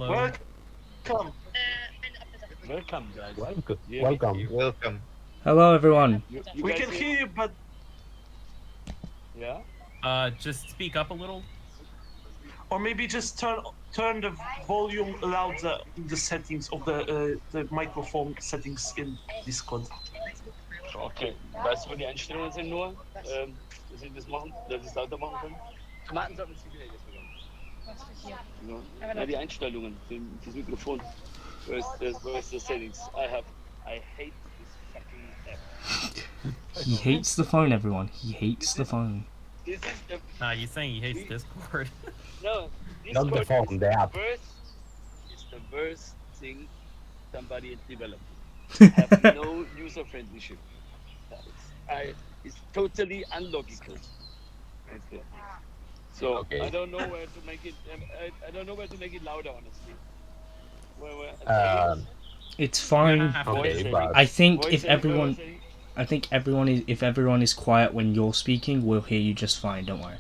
Hello. Welcome. Welcome, guys. Welcome. Yeah, Welcome. Welcome. Hello, everyone. you We guys can hear? hear you, but Yeah. Just speak up a little. or maybe just turn the volume louder in the settings of the microphone settings in Discord. Okay. Weißt du, wo die Einstellungen sind nur? Dass Sie das machen, dass Sie es lauter machen können? Tomaten sollten Sie wieder jetzt bekommen. Ja, die Einstellungen für das Mikrofon. Where's the settings? I hate this fucking app. He hates the phone, everyone. He hates the phone. This is the Nah, he's saying he hates Discord. no. Not the Discord phone, is the app. It's the worst thing somebody has developed. Have no user friendlyship. It's totally unlogical. Okay. So Okay. I don't know where to make it. I don't know where to make it louder, honestly. It's You're fine. gonna have to Okay, just- but I think voice if setting, everyone, voice setting. I think everyone is, if everyone is quiet when you're speaking, we'll hear you just fine. Don't worry.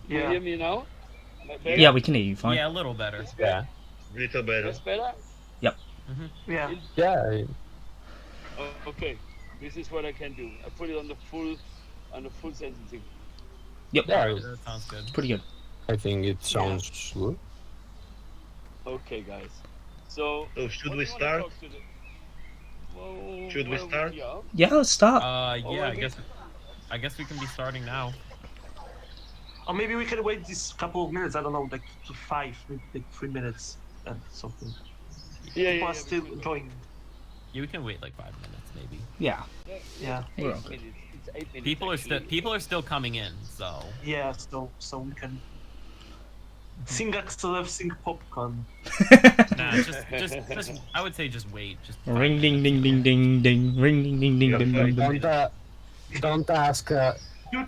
You Yeah. hear me now? Better? Yeah, we can hear you fine. Yeah, a little better. It's yeah, Little better. That's better. Yeah. yeah. Oh, okay. This is what I can do. I put it on the full sensitivity. Yep, Yeah, That sounds good. pretty good. I think it sounds good. Okay, guys. So. So should what we do you wanna start? talk to the- Well, Should we start? Yeah. Yeah, let's start. Yeah, okay. I guess we can be starting now. Or maybe we can wait this couple of minutes. I don't know, like to 5, maybe like 3 minutes and something. Yeah, People are we still could- joining. Yeah, we can wait like 5 minutes maybe. Yeah. Yeah. Eight We're okay. minutes. It's 8 minutes. People are still coming in, so Yeah. So we can sing Axel, sing popcorn. nah, just I would say just wait. Just Ring ding ding ding ding ding. Ring ding ding ding ding ding ding. Don't ask.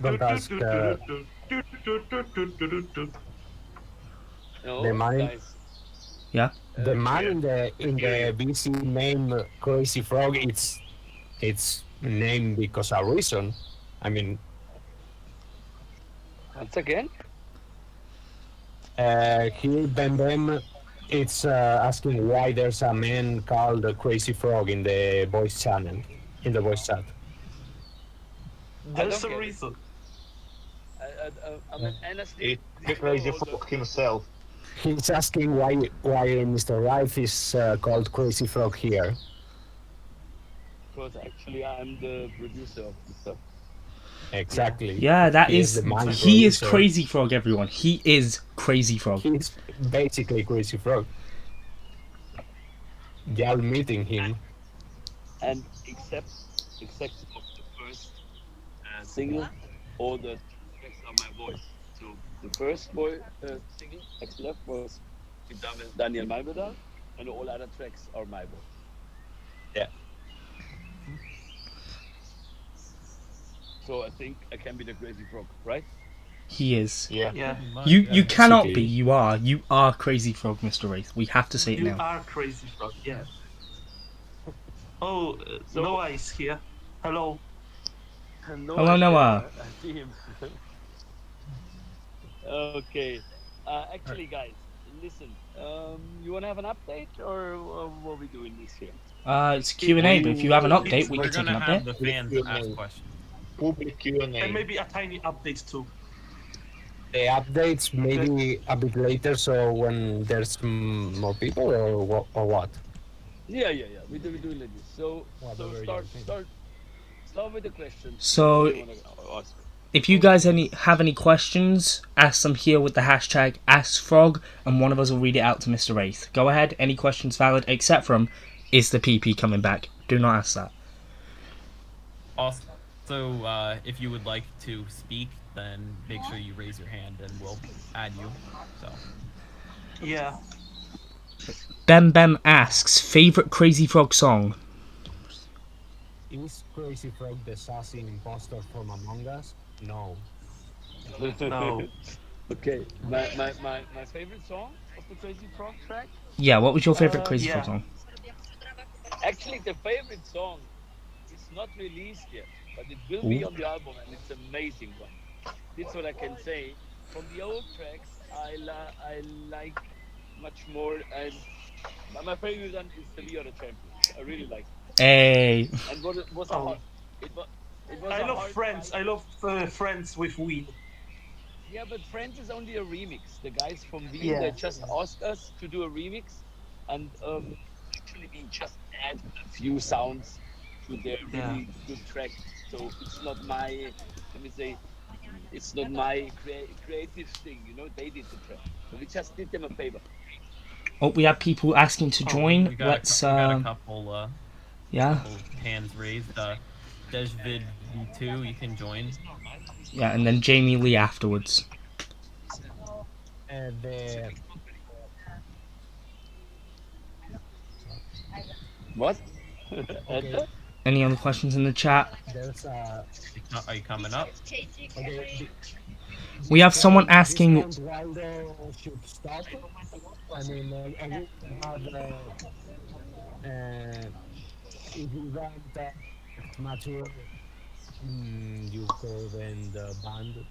Don't ask. No, The money- guys. Yeah. The man in the BC name Crazy Frog. It's named because a reason. I mean, Once again. here Bem it's asking why there's a man called Crazy Frog in the voice channel, in the voice chat. There's don't a get it. reason. I mean, honestly. It's the crazy frog himself. He's asking why Mr. Rife is called Crazy Frog here. Because actually, I'm the producer of the stuff. Exactly. Yeah, that He is. the man He is producer. Crazy Frog, everyone. He is Crazy Frog. He's basically Crazy Frog. Y'all meeting him. And except of the first single, all the tracks are my voice. So the first single, X Left, was done with Daniel Malbeda, and all other tracks are my voice. Yeah. So I think I can be the Crazy Frog, right? He is. Yeah. Yeah. You cannot basically. be. You are. You are Crazy Frog, Mr. Wraith. We have to say it You now. are Crazy Frog. Yeah. Oh, Noah is here. Hello. Hello, Noah. I see him. Okay. Actually, guys, listen. You want to have an update, or what are we doing this here? It's Q&A, but if you have an update, we We're can take an gonna have update. the fans ask questions. Public Q&A. And maybe a tiny update too. The updates maybe a bit later, so when there's more people, or what? Yeah. We do it like this. So Whatever start you think. start with the question. So- What do you wanna ask? If you guys have any questions, ask them here with the hashtag AskFrog, and one of us will read it out to Mr. Wraith. Go ahead, any questions valid, except from, is the PP coming back? Do not ask that. Also, if you would like to speak, then make sure you raise your hand and we'll add you. So Yeah. Bem asks, favourite Crazy Frog song? Is Crazy Frog the sassy imposter from Among Us? No. No. Okay. My favorite song of the Crazy Frog track. Yeah, what was your favourite Crazy yeah. Frog song? Actually, the favorite song is not released yet, but it will be on the album, and it's an amazing one. That's what I can say. From the old tracks, I like much more. And my favorite one is the We Are the Champions. I really like it. Hey. And what it was a Oh, hard, it was it was I a love hard Friends. fight. I love Friends with Ween. Yeah, but Friends is only a remix. The guys from Wien, they Yeah, just asked us to do a remix, and actually we just add a few sounds to their yeah. really good track. So it's not my, let me say, it's not my creative thing. You know, they did the track, so we just did them a favor. Oh, we have people asking to Oh, join. We got Let's we got a yeah. couple hands raised. Dejvid V2, you can join. Yeah, and then Jamie Lee afterwards. The What? okay, Enter? Any other questions in the chat? there's Are you coming up? okay. We have someone This asking. count Waldo should stop. I mean, but if you want mature, you call them the band.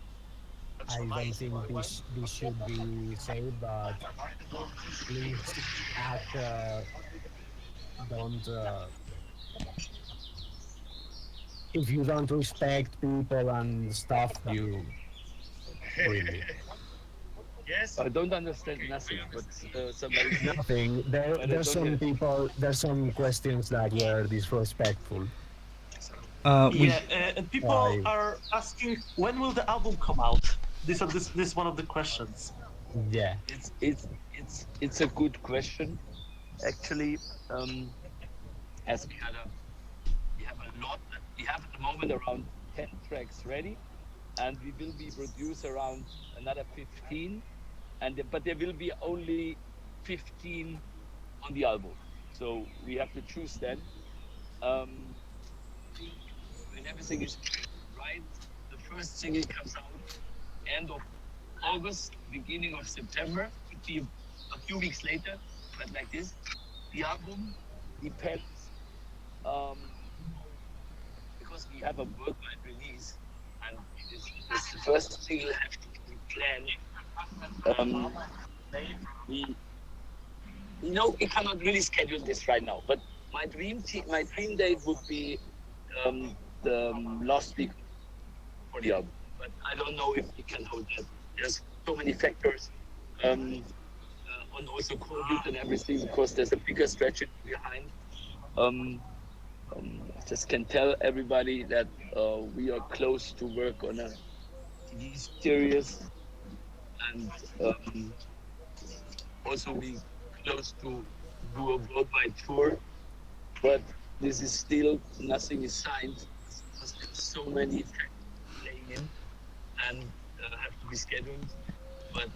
I don't think this should be said, but please act. Don't. If you don't respect people and stuff, you really I don't understand nothing, but somebody said. nothing. But I There's don't get some it. people. There's some questions that were disrespectful. We Yeah, and people I are asking when will the album come out. This is one of the questions. yeah. It's a good question, actually. As we have a lot. We have at the moment around 10 tracks ready, and we will be produce around another 15, but there will be only 15 on the album. So we have to choose then. Um, when everything is right, the first single comes out end of August, beginning of September. Could be a few weeks later, but like this. The album depends um, because we have a worldwide release, and this first single have to be planned. We we cannot really schedule this right now, but my dream date would be the last week for the album. But I don't know if we can hold that. There's so many factors, and also COVID and everything, because there's a bigger strategy behind. Um, just can tell everybody that we are close to work on a TV series, and also we close to do a worldwide tour. But this is still nothing is signed because there's so many factors playing in and have to be scheduled. But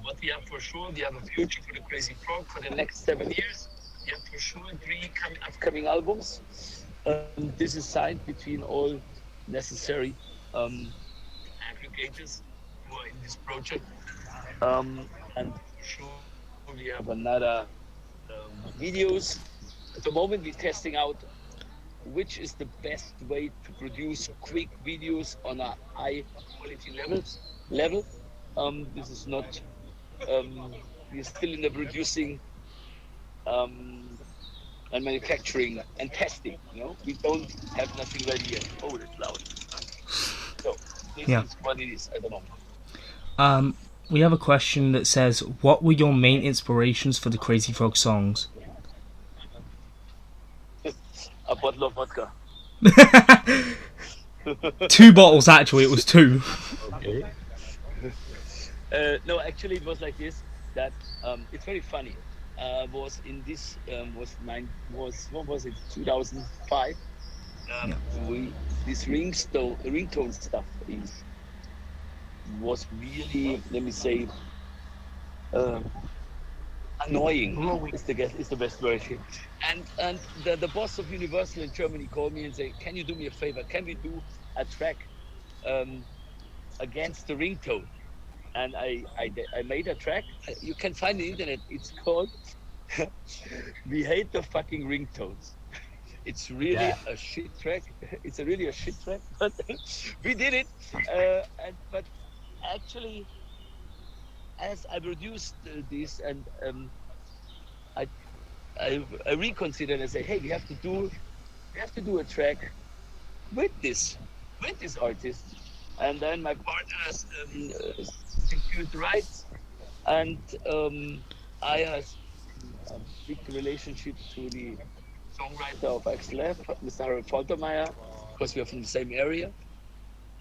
what we have for sure, we have a future for the Crazy Frog for the next 7 years. We have for sure three upcoming albums. This is signed between all necessary aggregators who are in this project. And for sure, we have another videos. At the moment, we're testing out which is the best way to produce quick videos on a high quality level. This is not. We're still in the producing and manufacturing and testing. We don't have nothing ready yet. Oh, it's loud. So this yeah. is what it is at the moment. We have a question that says, "What were your main inspirations for the Crazy Frog songs?" A bottle of vodka. 2 bottles actually. It was 2. Okay. No, actually, it was like this. That it's very funny. Was in this was what was it 2005? Yeah. We this ringtone stuff was really, let me say, um, annoying. Is the best word here. And the boss of Universal in Germany called me and said, "Can you do me a favor? Can we do a track um, against the ringtone?" And I made a track. You can find it on the internet. It's called "We Hate the Fucking Ringtones." It's really Yeah. a shit track. It's really a shit track, but we did it. But actually, as I produced this, and I, I reconsidered and said, hey, we have to do a track with this artist. And then my partners secured the rights, and I had a big relationship to the songwriter of XLF, Mr. Harold Faltermeyer, because we are from the same area,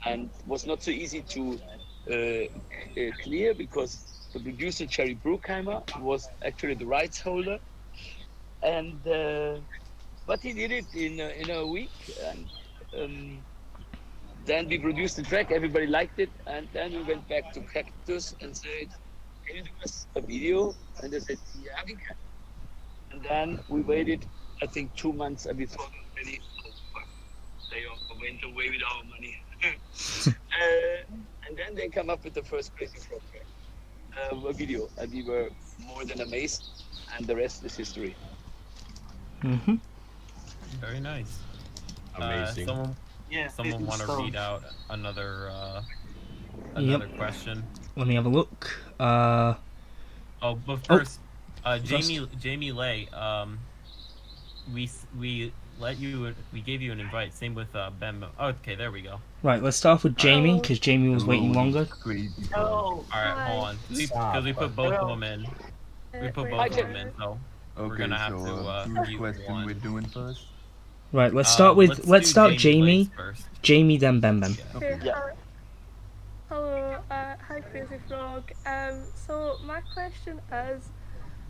and was not so easy to clear because the producer Jerry Bruckheimer was actually the rights holder, and but he did it in a week, and then we produced the track. Everybody liked it, and then we went back to Cactus and said, "Can you do us a video?" And they said, "Yeah, we can." And then we waited, I think, 2 months, and we thought already, "Oh fuck, they all went away with our money." And then they come up with the first Crazy Frog track, a video, and we were more than amazed, and the rest is history. Mm-hmm. Very nice. Amazing. Yeah, Someone amazing want to stuff. read out another Yep. question? Let me have a look. Oh, but first, first. Jamie Lay, we let you, we gave you an invite. Same with Ben. Oh, okay, there we go. Right, let's start off with Jamie, Hello. because Jamie was waiting longer. Crazy frog. Oh, All right, Hi. hold on, because Stop. we put both of Hello. them in. We put Wait, both of Jim. them in, so we're Okay, gonna have so to whose mute question one. we're doing first? Right, let's start with Let's do Jamie, Lay's first. Jamie, then Ben Ben. Yeah. Okay. Yeah. Hello, hi Crazy Frog. So my question is,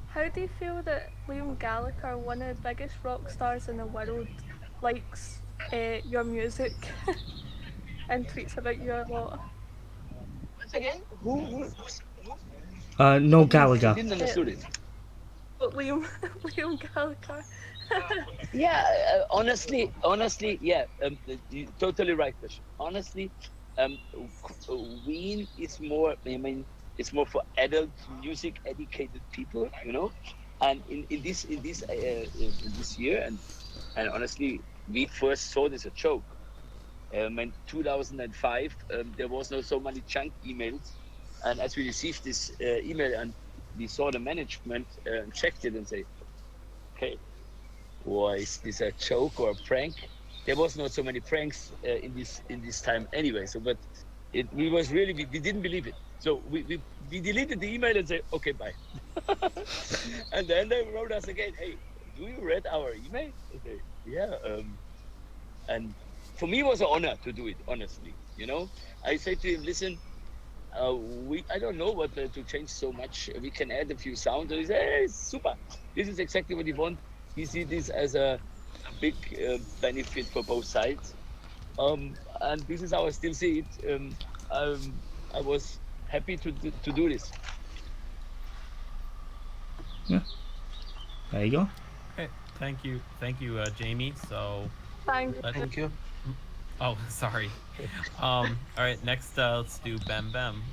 how do you feel that Liam Gallagher, one of the biggest rock stars in the world, likes your music and tweets about you a lot? Once again, who? No I Gallagher. didn't understand it. But Liam, Liam Gallagher. Yeah, honestly, yeah, you're totally right, Fish. Honestly, Ween is more. I mean, it's more for adult music educated people, you know. And in this year, and honestly, we first saw this a joke. In 2005, there was no so many junk emails, and as we received this email and we saw the management and checked it and say, okay, or is this a joke or a prank? There was not so many pranks in this time anyway. So, but we was really we didn't believe it. So we deleted the email and said, okay, bye. And then they wrote us again, hey, do you read our email? I say, yeah. And for me, it was an honor to do it. Honestly, you know, I said to him, listen. I don't know what to change so much. We can add a few sounds. And he said, hey, super. This is exactly what you want. We see this as a big benefit for both sides. And this is how I still see it. I was happy to do this. There you go. Okay, thank you, Jamie. So Thank let's. thank you. Oh, sorry. All right, next, let's do Bam Bam.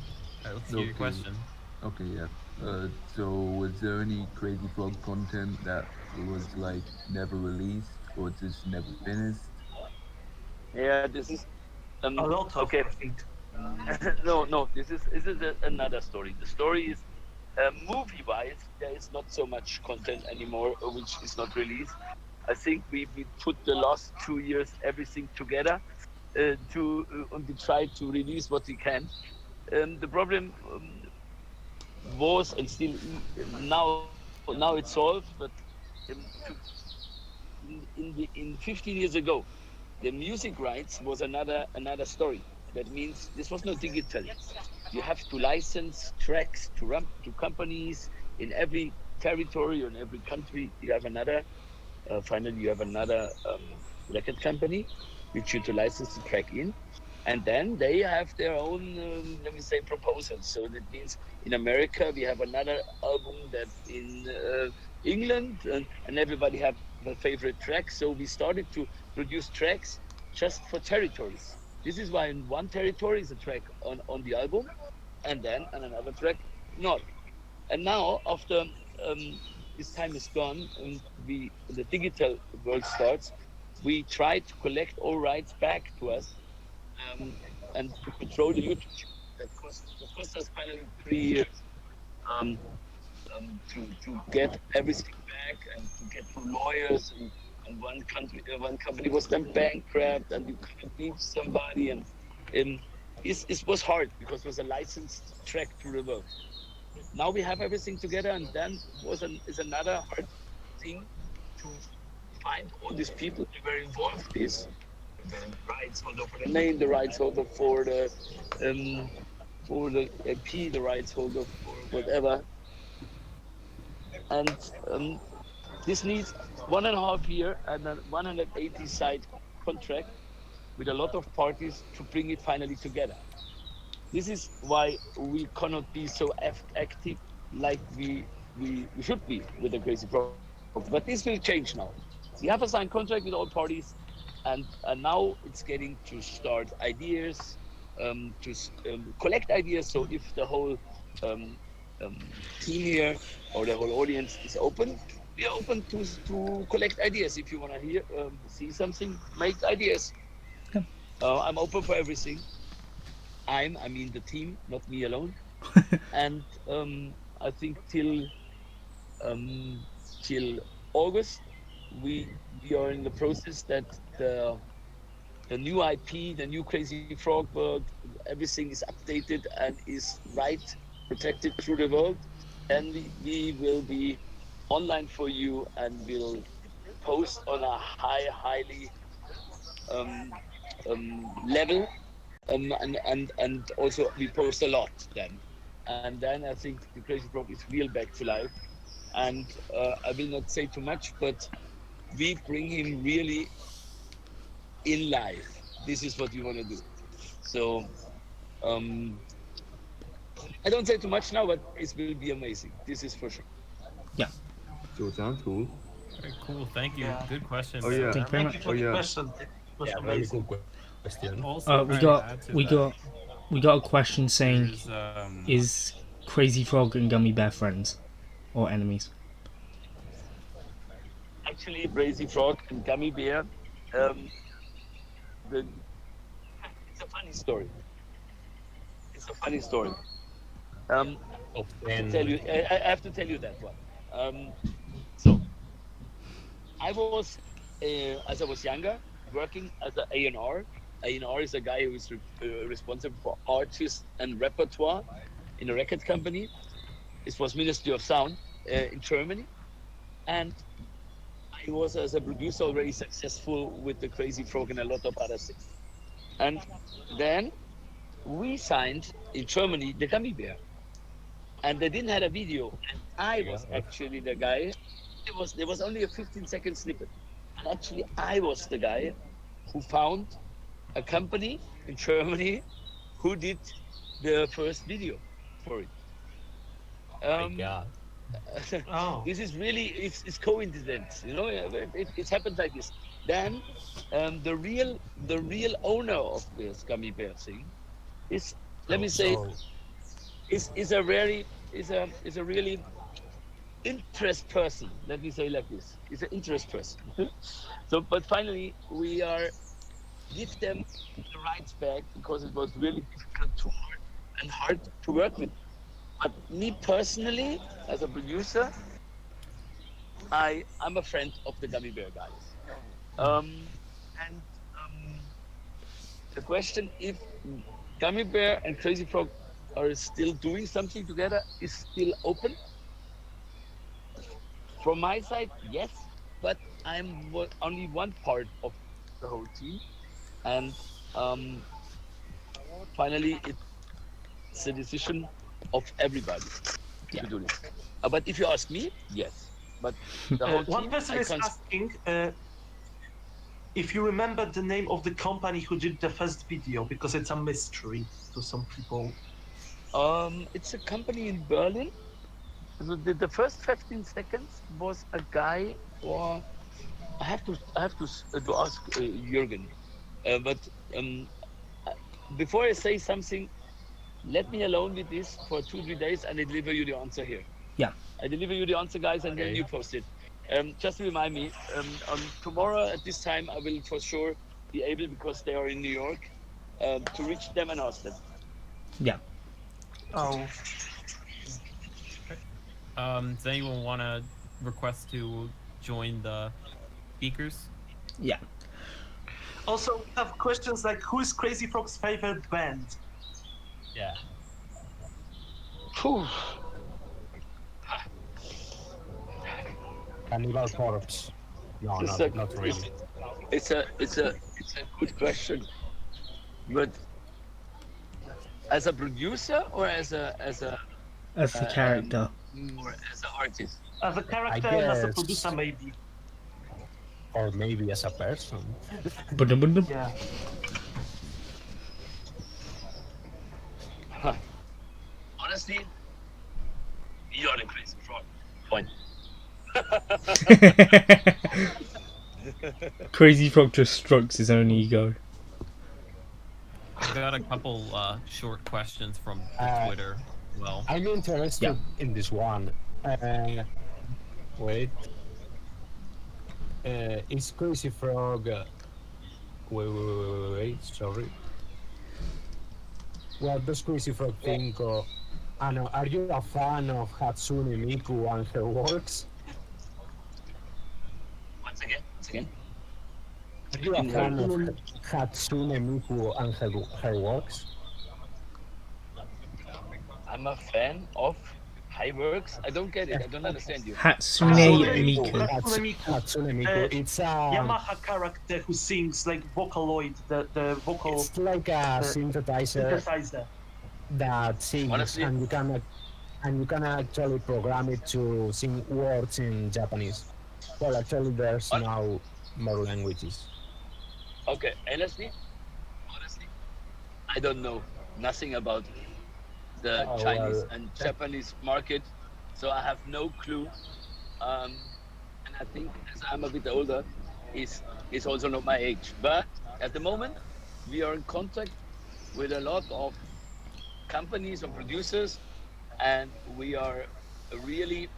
All right, let's hear your Okay. question. Okay, yeah. So was there any Crazy Frog content that was like never released or just never finished? Yeah, this is A lot of, okay. I think. No. This is another story. The story is movie-wise, there is not so much content anymore, which is not released. I think we put the last 2 years everything together and we try to release what we can. The problem was and still now it's solved, but um, in 15 years ago, the music rights was another story. That means this was not digital. You have to license tracks to companies in every territory or in every country. You have another. Finally, you have another record company which you to license the track in, and then they have their own let me say proposals. So that means in America we have another album that in England, and everybody have a favorite track. So we started to produce tracks just for territories. This is why in one territory is a track on the album, and then on another track not. And now after this time is gone and the digital world starts, we try to collect all rights back to us, um, and to control the YouTube. That cost us finally 3 years. to get everything back and to get to lawyers and one company was then bankrupt and you couldn't reach somebody and it was hard because it was a licensed track to the world. Now we have everything together and then is another hard thing to find all these people that were involved is the rights holder for the name, the rights holder for the IP, the rights holder for whatever. And this needs 1.5 year and a 180 side contract with a lot of parties to bring it finally together. This is why we cannot be so active like we should be with the Crazy Frog. But this will change now. We have a signed contract with all parties, and now it's getting to start ideas, collect ideas. So if the whole um, team here or the whole audience is open, we are open to collect ideas. If you want to hear, see something, make ideas. I'm open for everything. I mean the team, not me alone. And I think um, till August, we we are in the process that the new IP, the new Crazy Frog world, everything is updated and is right protected through the world. Then we will be online for you and will post on a highly level, and also we post a lot then. And then I think the Crazy Frog is real back to life. And I will not say too much, but we bring him really in life. This is what we want to do. So um, I don't say too much now, but it will be amazing. This is for sure. Yeah. So it sounds cool. Very cool. Thank you. Yeah. Good question, Oh man. yeah. Thank you very Thank you much. for the yeah. question. It was Yeah, very amazing. cool question. Also, We to got add to we that, got we got a question saying, there's is Crazy Frog and Gummy Bear friends or enemies? Actually, Crazy Frog and Gummy Bear, um, the, it's a funny story. It's a funny story. Um, Top to tell 10. you, I have to tell you that one. So I was, as I was younger, working as an A&R. A&R is a guy who is responsible for artists and repertoire in a record company. It was Ministry of Sound in Germany. And I was, as a producer, already successful with the Crazy Frog and a lot of other things. And then we signed in Germany the Gummy Bear. And they didn't have a video. And I was Yeah. actually the guy. There was only a 15-second snippet. And actually, I was the guy who found a company in Germany who did the first video for it. My Um, God. Oh, this is really it's coincidence, you know. It happens like this. Then the real owner of this gummy bear thing is, let me say, So is a very is a really interest person. Let me say like this. He's an interest person. So, but finally we are give them the rights back because it was really difficult and hard to work with. But me personally, as a producer, I'm a friend of the gummy bear guys. And the question if gummy bear and crazy frog are still doing something together is still open. From my side, yes, but I'm only one part of the whole team, and um, finally, it's a decision of everybody to do this. But if you ask me, yes. But the whole one team, person I is can't. asking if you remember the name of the company who did the first video, because it's a mystery to some people. It's a company in Berlin. So the first 15 seconds was a guy, or I have to ask Jürgen. But um, uh, before I say something, let me alone with this for 2 3 days, and I deliver you the answer here. Yeah. I deliver you the answer, guys, and then okay. you post it. Just remind me, on tomorrow at this time, I will for sure be able, because they are in New York, to reach them and ask them. Yeah. Oh, Does anyone want to request to join the speakers? Yeah. Also, we have questions like, who is Crazy Frog's favorite band? Yeah. Phew. Cannibal Corpse. No, It's a, not really. it's a good question. But as a producer or As the character. or as an artist? As a character and as a guess- producer, maybe. Or maybe as a person. Ba-dum-ba-dum. Yeah. Honestly, you're the crazy frog. Point. Crazy Frog just strokes his own ego. I've got a couple short questions from the Twitter. Well, I'm interested in this one. Wait. Is Crazy Frog. Wait, sorry. What does Crazy Frog think of. No, are you a fan of Hatsune Miku and her works? Once again. Are you a fan of Hatsune Miku and her works? I'm a fan of high works. I don't get it. I don't understand you. Hatsune Miku. Hatsune Miku. It's a. Yamaha character who sings like Vocaloid, the vocal It's like a synthesizer synthesizer. that sings, Honestly- and you can actually program it to sing words in Japanese. Well, actually, there's now more languages. Okay, honestly, I don't know nothing about the Oh, Chinese well. and Japanese market, so I have no clue. And I think as I'm a bit older, is also not my age. But at the moment, we are in contact with a lot of companies and producers, and we are really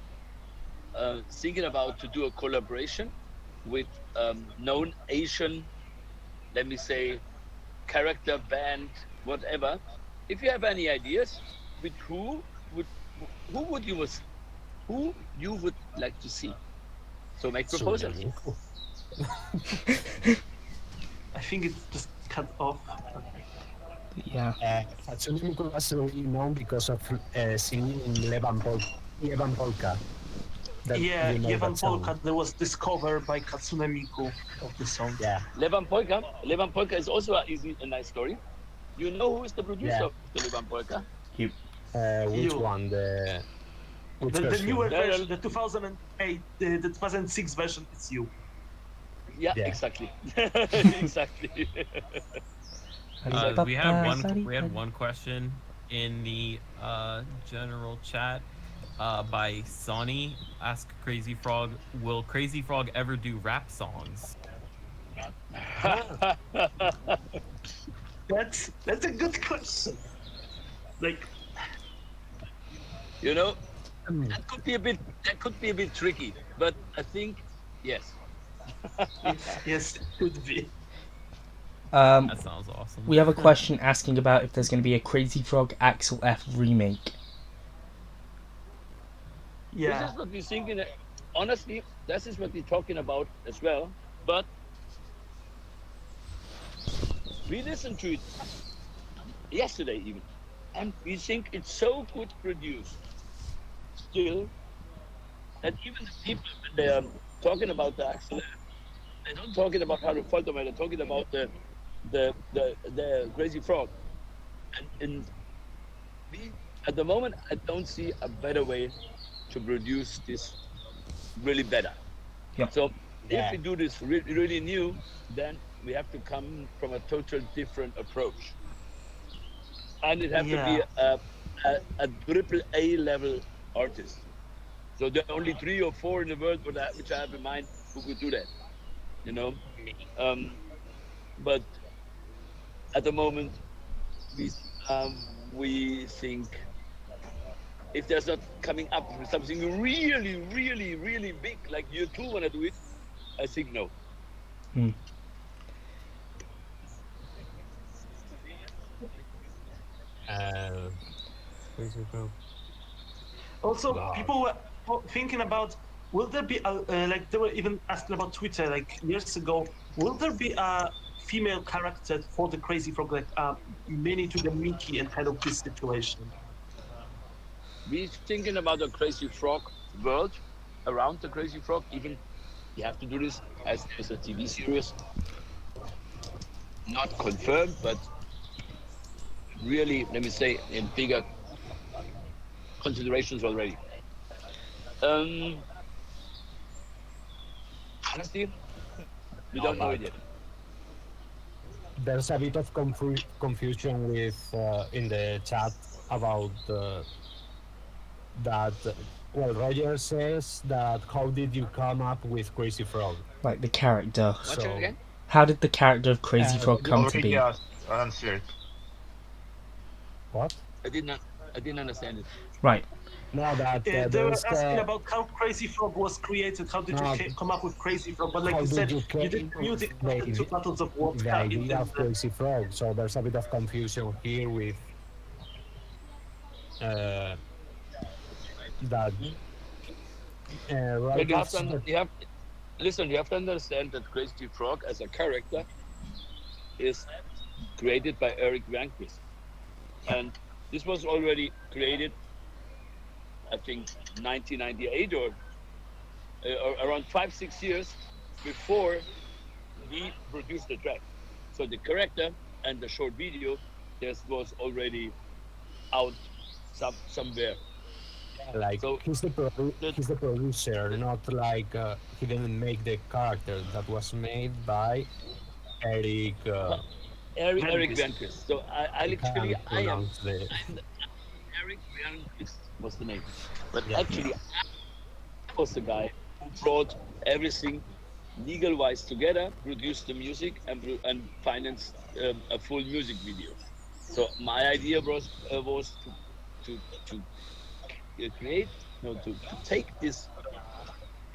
thinking about to do a collaboration with known Asian, let me say, character band, whatever. If you have any ideas, with would who you would like to see? So make proposals. Hatsune Miku. I think it's just cut off. Yeah. Hatsune Miku was really known because of singing Levan Polka. That Yeah, you know Yevan that song. Polka that was discovered by Katsune Miku of the song. Yeah. Levan Polka is also a nice story. You know who is the producer Yeah. of the Levan Polka? Which You. one? Which The version? newer No, no. version, the 2008, the 2006 version, it's you. Yeah, Yeah. exactly. Exactly. we had one question in the general chat by Sonny. Ask Crazy Frog, will Crazy Frog ever do rap songs? That's a good question. Like, You know, that could be a bit tricky, but I think yes. yes, it could be. That sounds awesome. We have a question asking about if there's going to be a Crazy Frog Axel F remake. This Yeah. is what we're thinking. Honestly, this is what we're talking about as well. But we listened to it yesterday even, and we think it's so good produced still that even the people when they are talking about the Axel, they're not talking about Harold Faltermeyer. They're talking about the Crazy Frog, and we at the moment I don't see a better way to produce this really better. Yeah. So Yeah. if we do this really new, then we have to come from a total different approach, and it have to be a triple A level artist. So there are only 3 or 4 in the world which I have in mind who could do that. You know, but at the moment we think if there's not coming up with something really big like you two want to do it, I think no. Crazy Frog. Also, Wow. people were thinking about, will there be a, like they were even asking about Twitter like years ago, will there be a female character for the Crazy Frog, like mini to the Mickey and kind of this situation? We're thinking about a Crazy Frog world around the Crazy Frog. Even you have to do this as there's a TV series, not confirmed, but really, let me say, in bigger considerations already. Um, Honestly, we No, don't know but it yet. there's a bit of confusion with in the chat about that. Well, Roger says that how did you come up with Crazy Frog? Like the character. Watch it So again. How did the character of Crazy Frog Roger, come to Already be? answered. what? I did not. I didn't understand it. Right. No, that They were there's asking about how Crazy Frog was created. How did you no. come up with Crazy Frog? But like How you did said, you you did came music the, after two bottles of the vodka idea in of Crazy Frog? So there's a bit of confusion here with uh, that. Right, But it's the you have listen. You have to understand that Crazy Frog as a character is created by Eric Bianquist, and this was already created, I think, 1998 or around 5 6 years before we produced the track. So the character and the short video, this was already out somewhere. like So the he's the producer, not like he didn't make the character that was made by Eric. Eric Venkis. Bianquist. So I I literally can't pronounce the I'm Eric Bianquist was the name, but yeah. actually I was the guy who brought everything legal wise together, produced the music, and financed a full music video. So my idea was to create, to take this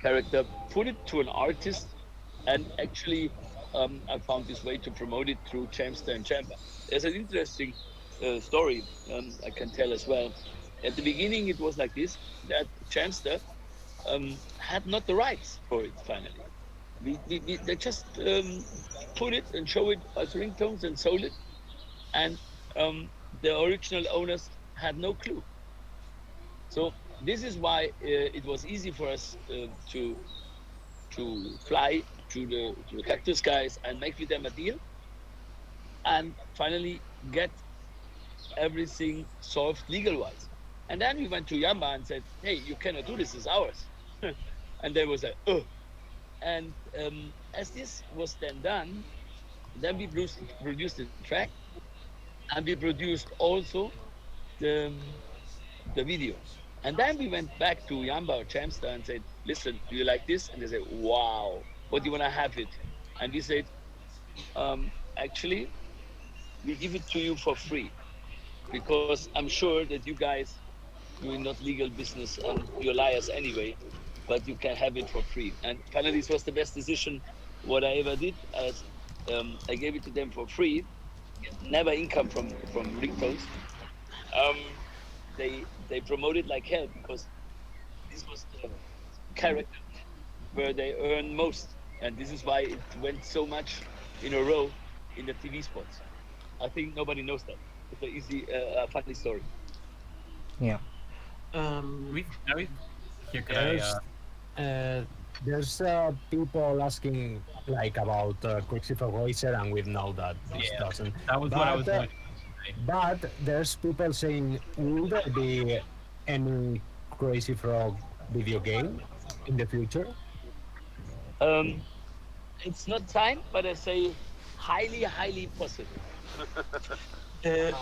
character, put it to an artist, and actually I found this way to promote it through Chamster and Chamber. There's an interesting story I can tell as well. At the beginning, it was like this: that Chamster had not the rights for it. Finally, they just put it and show it as ringtones and sold it, and the original owners had no clue. So this is why it was easy for us to fly to the Cactus guys and make with them a deal, and finally get everything solved legal wise. And then we went to Yamba and said, "Hey, you cannot do this; it's ours." And they was like, "Oh." And as this was then done, then we produced the track, and we produced also the the video. And then we went back to Yamba or Chamster and said, "Listen, do you like this?" And they said, "Wow, what do you want to have it?" And we said, "Actually, we give it to you for free because I'm sure that you guys doing not legal business and you're liars anyway, but you can have it for free." And finally, this was the best decision what I ever did, as I gave it to them for free, never income from ringtones. Um, they promoted like hell because this was the character where they earn most, and this is why it went so much in a row in the TV spots. I think nobody knows that. It's an easy, funny story. Yeah. um, We've here. Could I? There's uh, there's people asking like about Quicksilver Racer, and we know that this Yeah, doesn't. that was what I But was going to say. but there's people saying, will there be any Crazy Frog video game in the future? Um, it's not time, but I say highly, highly possible.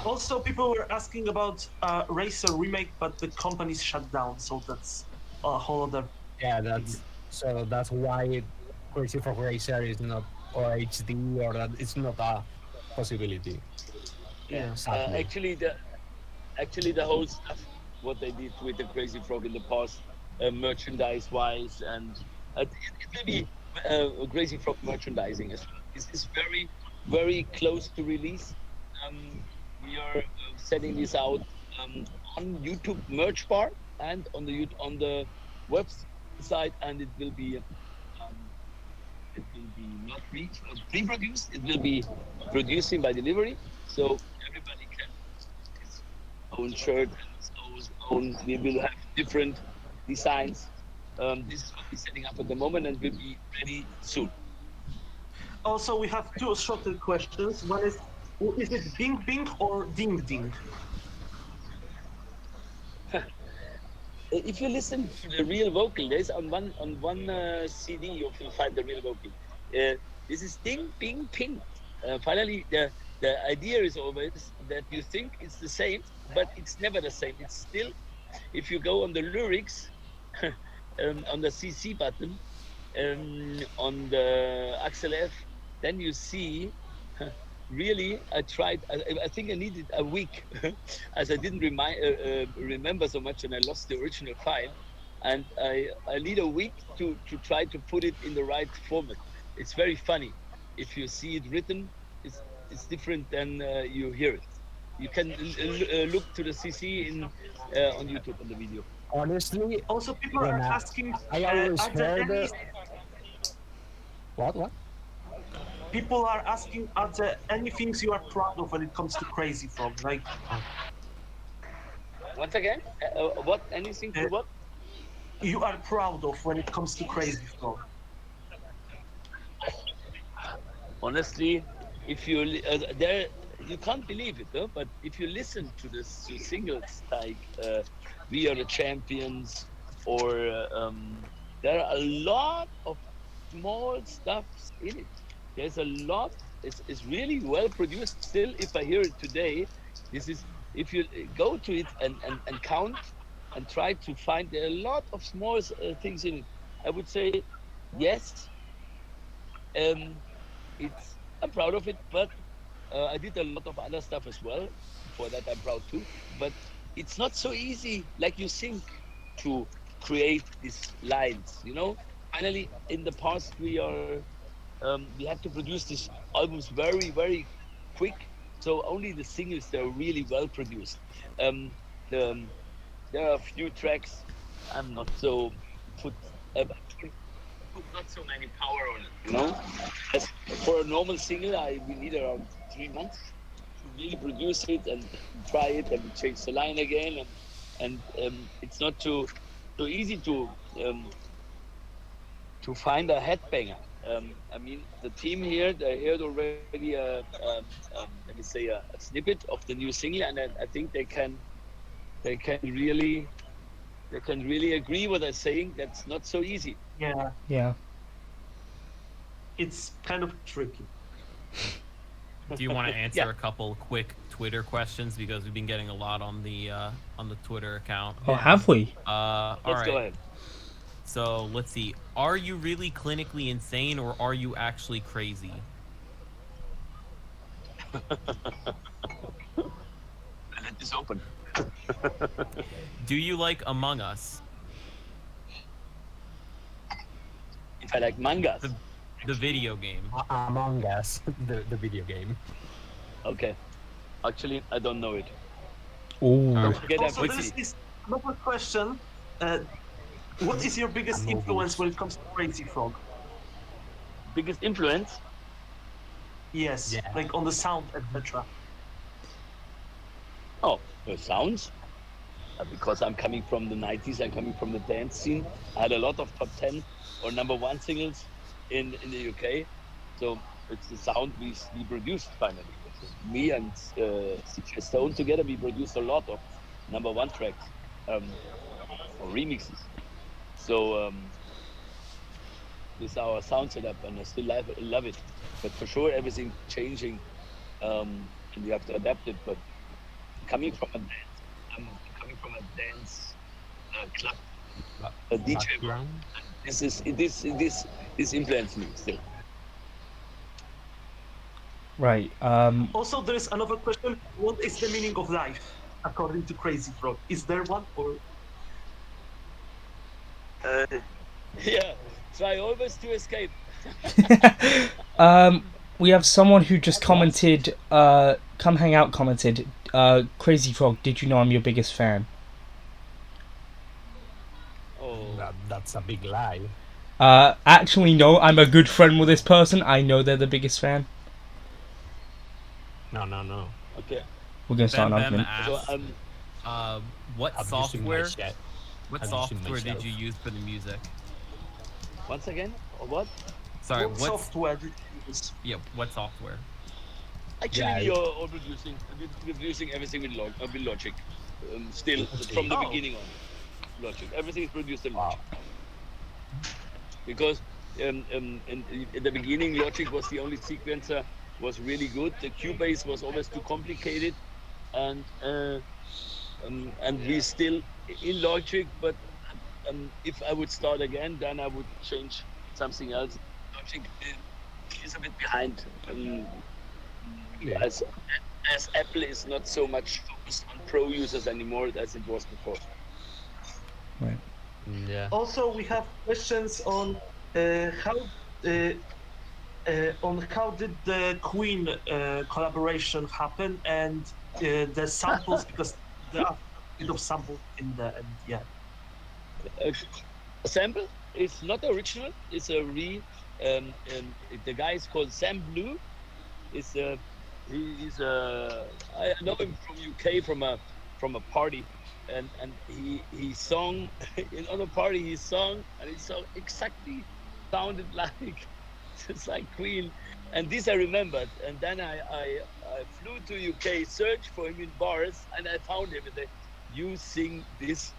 also, people were asking about Racer remake, but the company's shut down, so that's a whole other. Yeah, that's why Crazy Frog Racer is not or HD or that it's not a possibility. Yeah. Sadly. Actually the whole stuff what they did with the Crazy Frog in the past, merchandise wise, and it will be Crazy Frog merchandising as well. This is very very close to release. Um, we are setting this out um, on YouTube merch bar. and on the website, and it will be not pre-produced. It will be producing by delivery, so everybody can his own shirt and his own. We will have different designs. This is what we're setting up at the moment, and will be ready soon. Also, we have two shorter questions. One is it Bing Bing or Ding Ding? If you listen to the real vocal, there's on one CD you will find the real vocal. This is ding bing ping. Finally, the idea is always that you think it's the same, but it's never the same. It's still, if you go on the lyrics, on the CC button, on the Axel F, then you see. Really, I tried. I think I needed a week, as I didn't remember so much, and I lost the original file. And I need a week to try to put it in the right format. It's very funny. If you see it written, it's different than you hear it. You can look to the CC on YouTube on the video. Honestly, Also, people when are asking, I always are there heard. any What? people are asking, are there any things you are proud of when it comes to Crazy Frog? Like, Once again, what? Anything to what? you are proud of when it comes to Crazy Frog? Honestly, if you there, you can't believe it, huh? But if you listen to this to singles like "We Are the Champions" or there are a lot of small stuffs in it. There's a lot. It's really well produced. Still, if I hear it today, this is if you go to it and count and try to find, there are a lot of small things in it. I would say yes. Um, I'm proud of it, but I did a lot of other stuff as well. For that, I'm proud too. But it's not so easy like you think to create these lines. Finally, in the past, we had to produce these albums very, very quick. So only the singles that are really well produced. Um, the, there are a few tracks I'm not so put. Put not so many power on it. As for a normal single, we need around 3 months to really produce it and try it and change the line again, and it's not too easy to find a headbanger. I mean, the team here, they heard already let me say a snippet of the new single, and I think they can really agree what I'm saying. That's not so easy. Yeah, Yeah. it's kind of tricky. Do you want to answer Yeah. a couple quick Twitter questions, because we've been getting a lot on the Twitter account? Oh, have we? All Let's right. go ahead. So let's see. Are you really clinically insane, or are you actually crazy? Let this open. Do you like Among Us? If I like mangas. The video game. Among Us, the video game. Okay. Actually, I don't know it. Ooh. Don't forget I'm Also, there busy. is another question. What is your biggest influence when it comes to Crazy Frog? Biggest influence? Yes, Yeah. like on the sound, etc. Oh, the sounds. Because I'm coming from the 90s, I'm coming from the dance scene. I had a lot of top 10 or number one singles in the UK. So it's the sound we produced finally. Me and CJ Stone together, we produced a lot of number one tracks or remixes. So this is our sound setup, and I still love it. But for sure, everything changing, and you have to adapt it. But coming from a dance, I'm coming from a dance club, a DJ. Background? This influenced me still. Right. Also, there is another question. What is the meaning of life, according to Crazy Frog? Is there one, or Yeah, try always to escape. We have someone who just commented. Come hang out. Commented. Crazy Frog. Did you know I'm your biggest fan? That's a big lie. Actually, no. I'm a good friend with this person. I know they're the biggest fan. No. Okay. We're gonna start Bam an Bam argument. So asks, what Have you seen my software? chat? What Have you seen my software did shelf? you use for the music? once again, or what? Sorry, What what's software did you use? yeah? What software? Actually, Yeah, we are all producing. We're producing everything with Logic. Still, from the Logic. Oh, beginning on, Logic. Everything is produced in Wow. Logic because in the beginning, Logic was the only sequencer was really good. The Cubase was always too complicated, and we still in Logic. But if I would start again, then I would change something else. Logic is a bit behind. Really? As Apple is not so much focused on pro users anymore as it was before. Right. Yeah. also we have questions uh, on how did the Queen collaboration happen and the samples because there are a bit of samples in there and yeah. Uh, Sample is not original. It's a the guy is called Sam Blue. Is he's I know him from UK from a party, and he sung in on a party. He sung and he sung exactly sounded like just like Queen. And this I remembered. And then I flew to UK, searched for him in bars, and I found him. And they, you sing this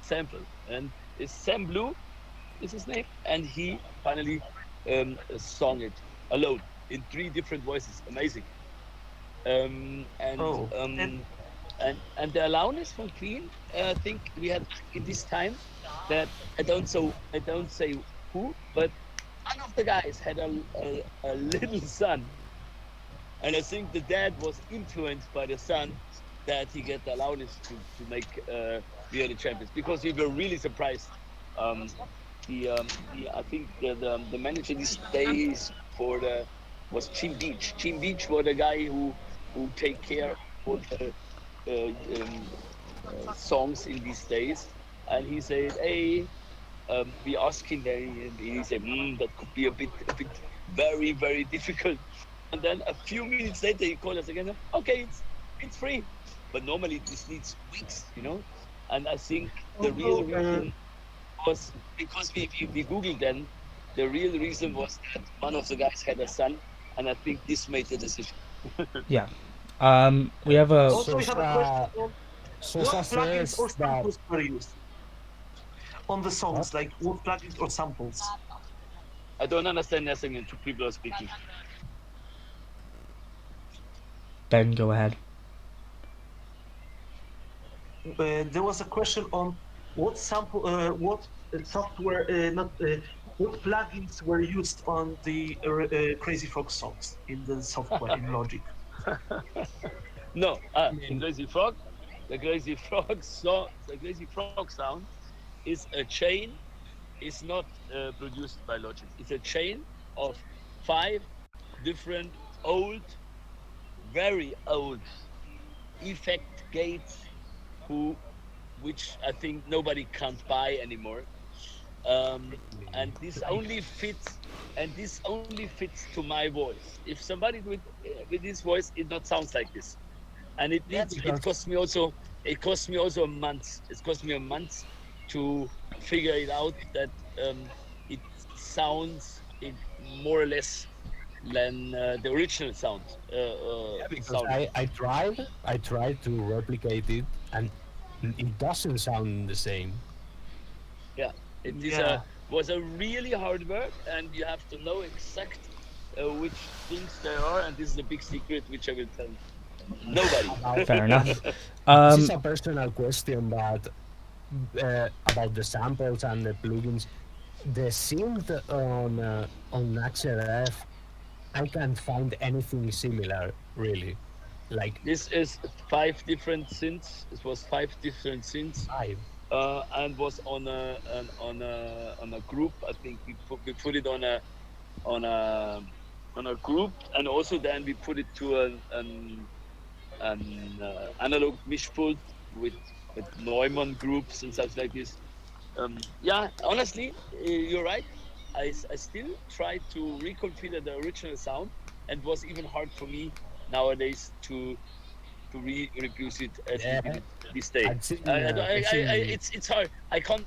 sample, and it's Sam Blue is his name, and he finally sung it alone in 3 different voices. Amazing. Um, and Oh, and um, and the allowance from Queen, I think we had in this time that I don't say who, but one of the guys had a little son, and I think the dad was influenced by the son that he get the allowance to make We Are the Champions because we were really surprised. Um, I think the manager these days for the was Jim Beach. Jim Beach was the guy who take care of all the songs in these days, and he said, "Hey, we asked him, and he said, that could be a bit very, very difficult." And then a few minutes later, he called us again. Okay, it's free, but normally this needs weeks, you know. And I think the real also reason was because we googled then. The real reason was that one of the guys had a son, and I think this made the decision. Yeah. We have a also we have a question on Sosa what plugins or says that samples were used on the what? songs, like what plugins or samples. I don't understand nothing when two people are speaking. Ben. Go ahead. There was a question on what software, not what plugins were used on the Crazy Frog songs in the software in Logic. No, I the mean, Crazy Frog, the Crazy Frog sound is a chain. Is not produced by Logic. It's a chain of 5 different old, very old effect gates, who, which I think nobody can't buy anymore. And this only fits, to my voice. If somebody with this voice, it not sounds like this. And it because cost me also a month. It cost me a month to figure it out that it sounds more or less than the original sound. yeah, because Sounded. I tried to replicate it, and it doesn't sound the same. Yeah, it is Yeah. was a really hard work, and you have to know exact which things there are. And this is a big secret, which I will tell nobody. About Fair enough. this is Um, a personal question, but about the samples and the plugins, the synth on XLF, I can't find anything similar really. Like This is 5 different synths. It was 5 different synths, five. and was on a group. I think we put it on a on a group, and also then we put it to an analog mischpult with Neumann groups and stuff like this. Yeah, honestly, you're right. I still try to reconfigure the original sound, and it was even hard for me nowadays to reproduce it as we Yeah, did it this day. I've seen, It's hard. I can't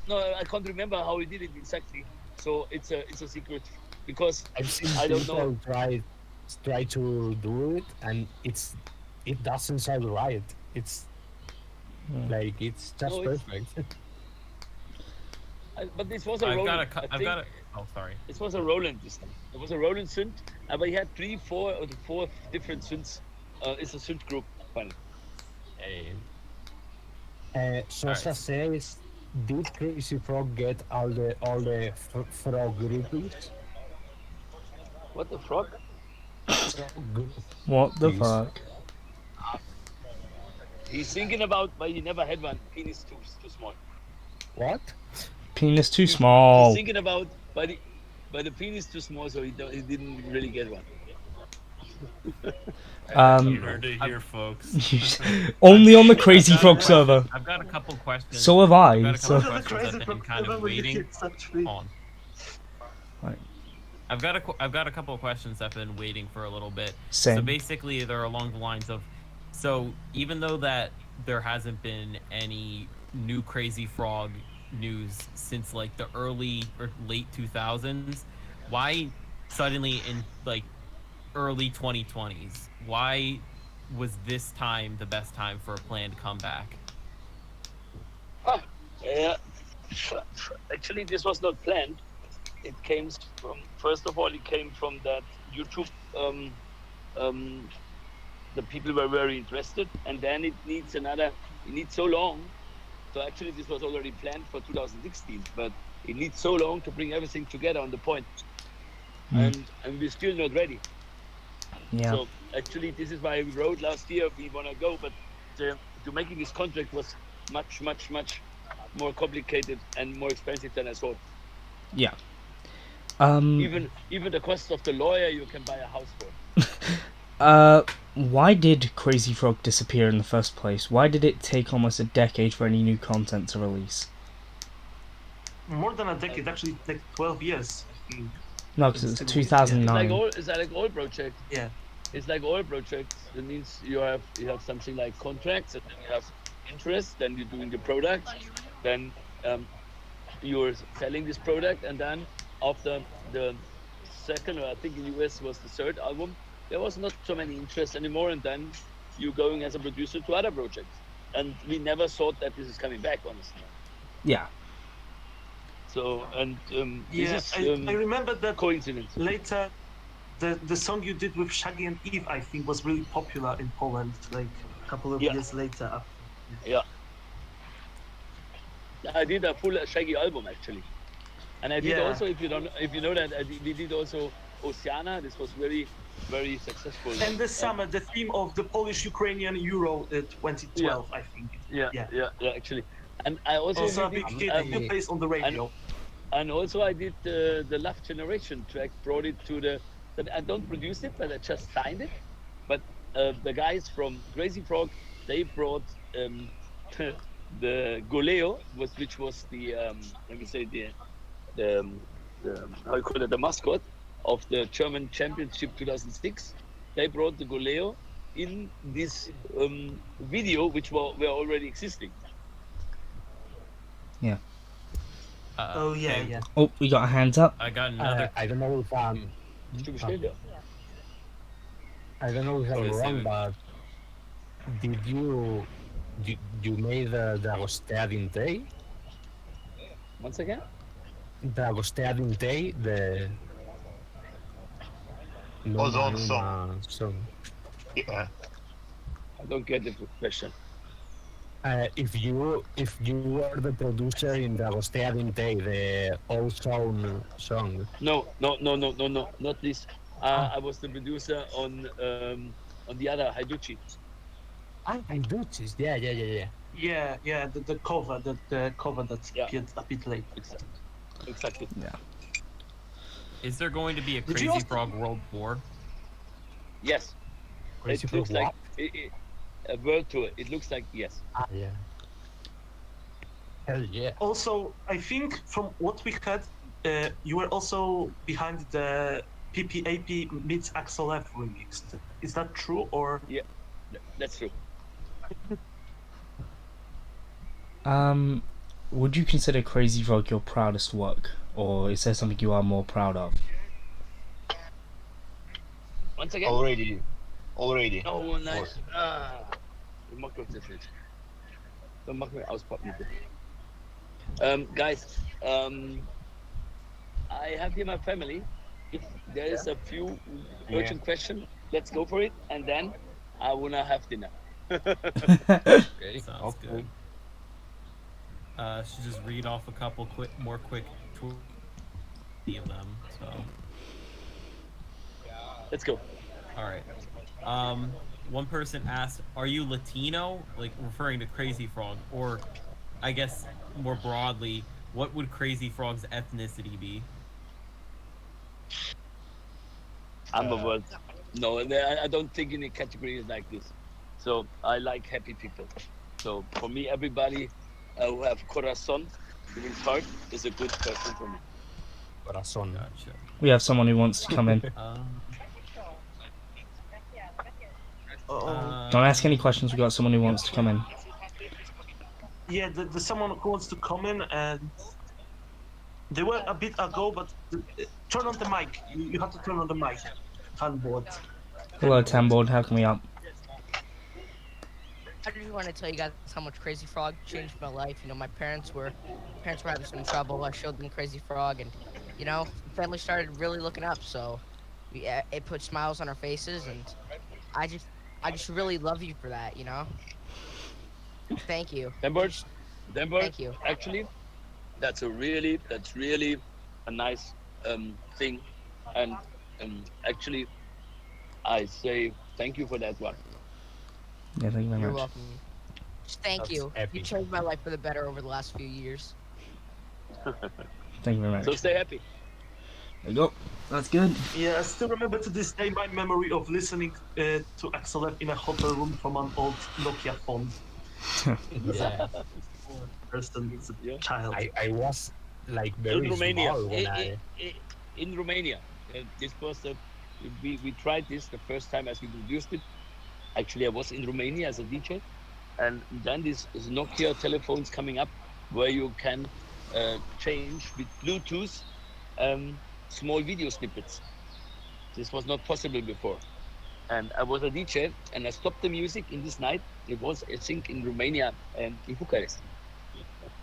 remember how we did it exactly. So it's a secret because I've seen I don't know. people try to do it, and it doesn't sound right. It's like it's No, just it's perfect. but this was a Roland. I I've think got a. Oh, sorry. this was a Roland this time. It was a Roland synth, but he had four different synths. It's a synth group. Finally. Hey. Sosa Alright. says, "Did Crazy Frog get all the frog groupies?" What the frog? Frog What the groupies. fuck? He's thinking about, but he never had one. Penis too small. What? Penis too He's small. thinking about, but the penis too small, so he didn't really get one. You heard it here, folks. Only on the Crazy Frog server. I've got a couple questions. So have I've I. got a couple So Those are the questions crazy I've been frog kind of server with the waiting kids, actually. on. Right. I've got a couple of questions I've been waiting for a little bit. So Same. basically, they're along the lines of, so even though that there hasn't been any new Crazy Frog news since like the early or late 2000s, why suddenly in like early 2020s? Why was this time the best time for a planned comeback? Huh. Yeah. Actually, this was not planned. It came from, first of all, it came from that YouTube. Um, the people were very interested, and then it needs so long. So actually, this was already planned for 2016, but it needs so long to bring everything together on the point, and we're still not ready. Yeah. So actually, this is why we wrote last year we want to go, but to making this contract was much more complicated and more expensive than I thought. Yeah. Even the cost of the lawyer you can buy a house for. Why did Crazy Frog disappear in the first place? Why did it take almost a decade for any new content to release? More than a decade, actually, like 12 years. I think. No, because it's It's 2009. It's like all projects. Yeah. It's like all projects. That means you have something like contracts, and then you have interest. Then you're doing the product. Then you're selling this product, and then after the second, or I think in US was the third album, there was not so many interest anymore, and then you're going as a producer to other projects. And we never thought that this is coming back, honestly. Yeah. So and Yeah, this I is remember that coincidence. later the song you did with Shaggy and Eve, I think, was really popular in Poland, like a couple of years later. Yeah. I did a full Shaggy album actually, and I did Yeah. also, if you know that, we did also Oceana. This was very successful. And this summer, the theme of the Polish-Ukrainian Euro 2012, I think. Yeah, actually. And I also Also a did, big hit, a few plays on the radio. and also I did the Love Generation track, brought it to that I don't produce it, but I just signed it. But the guys from Crazy Frog, they brought the Goleo, which was the let me say the how you call it, the mascot of the German Championship 2006. They brought the Goleo in this video, which were already existing. Yeah. Oh yeah, okay, yeah. Oh, we got our hands up. I got another. I don't know if I'm I don't know if I'm wrong, but did you made the Dragostea Dintei? Once again? Dragostea Dintei, the Ozone Numa song. song. Yeah. I don't get the question. If you were the producer in Dragostea Dintei, the Ozone song. No, not this. I was the producer on the other Haiduchi. I do this. Yeah. Yeah, the cover, the cover that appeared a bit late. Exactly. Yeah. Is there going to be a Did you Crazy also- Frog World Tour? Yes. Crazy It looks Frog like a world tour. It looks like yes. Yeah. Hell yeah. Also, I think from what we heard, you were also behind the PPAP meets Axel F remix. Is that true or? Yeah, that's true. Would you consider Crazy Frog your proudest work, or is there something you are more proud of? Once again. Already. Oh, nein. Was. Ich mag doch das nicht. Dann machen wir auspacken bitte. Guys, I have here my family. If there is a few urgent question, let's go for it, and then I wanna have dinner. Okay. Sounds good. Should just read off a couple more quick of them. So, Let's go. all right. One person asked, "Are you Latino?" Like referring to Crazy Frog, or I guess more broadly, what would Crazy Frog's ethnicity be? I'm a word. No, I don't think in a category like this. So I like happy people. So for me, everybody who have corazon, means heart, is a good person for me. Corazon. Gotcha. We have someone who wants to come in. Don't ask any questions. We've got someone who wants to come in. Yeah, the someone who wants to come in, and they were a bit ago, but turn on the mic. You have to turn on the mic. Handboard. Hello, Tamboard. How can we help? I just want to tell you guys how much Crazy Frog changed my life. You know, my parents were having some trouble. I showed them Crazy Frog, and you know, family started really looking up. So, it put smiles on our faces, and I just really love you for that. You know. Thank you. Denver, Thank you. actually, that's really a nice thing, and actually, I say thank you for that one. Yeah, thank you very You're much. welcome. Just thank That's you. epic. You changed my life for the better over the last few years. Thank you very much. So stay happy. There you go. That's good. Yeah, I still remember to this day my memory of listening to Axel F in a hotel room from an old Nokia phone. Yeah. Person, as a Yeah. child. I was like In very Romania, small when in Romania, this was we tried this the first time as we introduced it. Actually, I was in Romania as a DJ, and then this Nokia telephones coming up where you can change with Bluetooth small video snippets. This was not possible before. And I was a DJ, and I stopped the music in this night. It was, I think, in Romania and in Bucharest.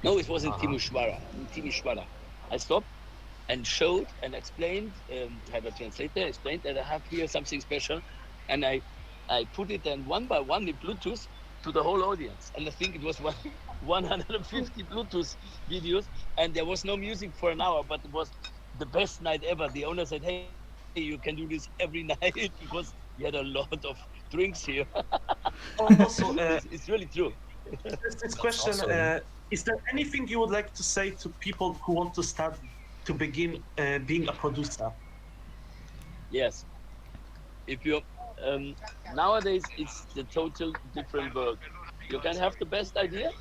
No, it was in Timișoara. In Timișoara. I stopped and showed and explained, had a translator, explained that I have here something special. And I put it then one by one in Bluetooth to the whole audience. And I think it was 150 Bluetooth videos. And there was no music for an hour, but it was the best night ever. The owner said, hey, you can do this every night because we had a lot of drinks here. Also, It's really true. there's this question: awesome. is there anything you would like to say to people who want to start to begin being a producer? Yes. If you nowadays it's the total different world. You can have the best idea.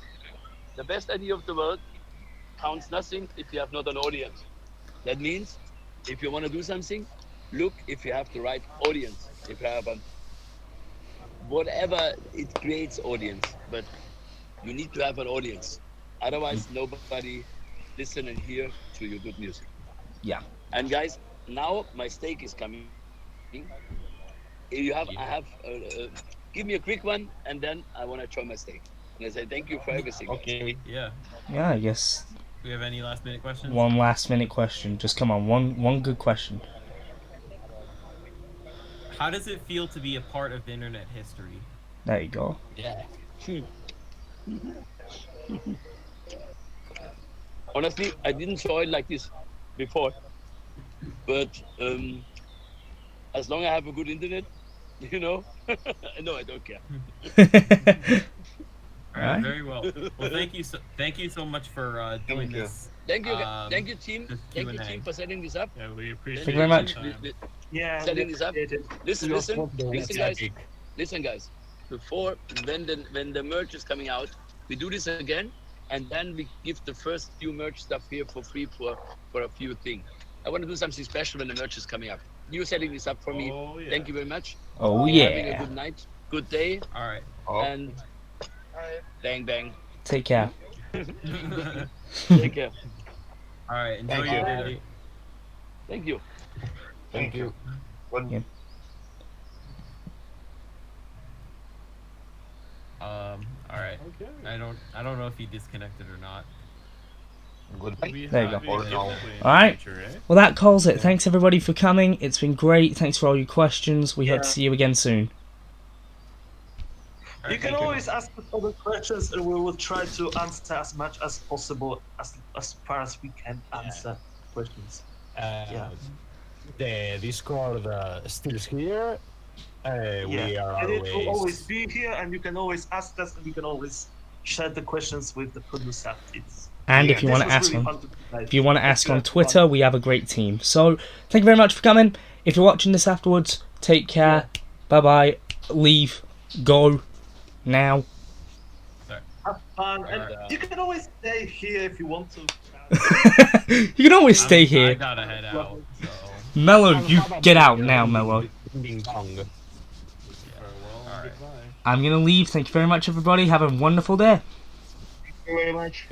The best idea of the world counts nothing if you have not an audience. That means if you want to do something, look if you have the right audience. If you have whatever it creates audience, but you need to have an audience. Otherwise, nobody listen and hear to your good music. Yeah. And guys, now my steak is coming. I have. Give me a quick one, and then I want to try my steak. And I say thank you for everything. Okay. Yeah. Yeah, I guess Do we have any last minute questions? one last minute question. Just come on, one good question. How does it feel to be a part of the internet history? There you go. Yeah. Honestly, I didn't saw it like this before, but as long as I have a good internet, you know, no, I don't care. All right, very well. Well, thank you so much for doing you. this. Thank you, thank you, team. this Thank you, Q&A. team, for setting this up. Yeah, we appreciate Thank you very much. Yeah, Setting this up. Listen, guys. Epic. Listen, guys. Before when the merch is coming out, we do this again, and then we give the first few merch stuff here for free for a few things. I want to do something special when the merch is coming up. You setting this up for me. Oh, yeah. Thank you very much. Oh You're having a yeah. good night, good day, All right. Oh, and bang bang. Take care. Take care. All right. Enjoy Thank your you. day. Thank you. thank you. What? Yeah. All right. Okay. I don't know if he disconnected or not. Goodbye. We There you have go. a Or no. giveaway in the Alright. future, eh? Well, that calls it. Thanks everybody for coming. It's been great. Thanks for all your questions. We hope to Yeah. see you again soon. All You right, can thank always ask us other questions, and we will try to answer as much as possible, as far as we can answer questions. Yeah. The Discord still here. We are And it will always always. be here, and you can always ask us, and you can always share the questions with the producer. And Yeah. if you This want to was ask really on, fun to play. if you want to ask on Excellent Twitter, fun. we have a great team. So thank you very much for coming. If you're watching this afterwards, take care. Bye bye. Leave. Go. Now. Have fun, and Alright. you can always stay here if you want to. You can always stay I here. gotta head out. So Mello, you get out now, Mello. Ding dong. Farewell and Alright. goodbye. I'm gonna leave. Thank you very much, everybody. Have a wonderful day. Thank you very much.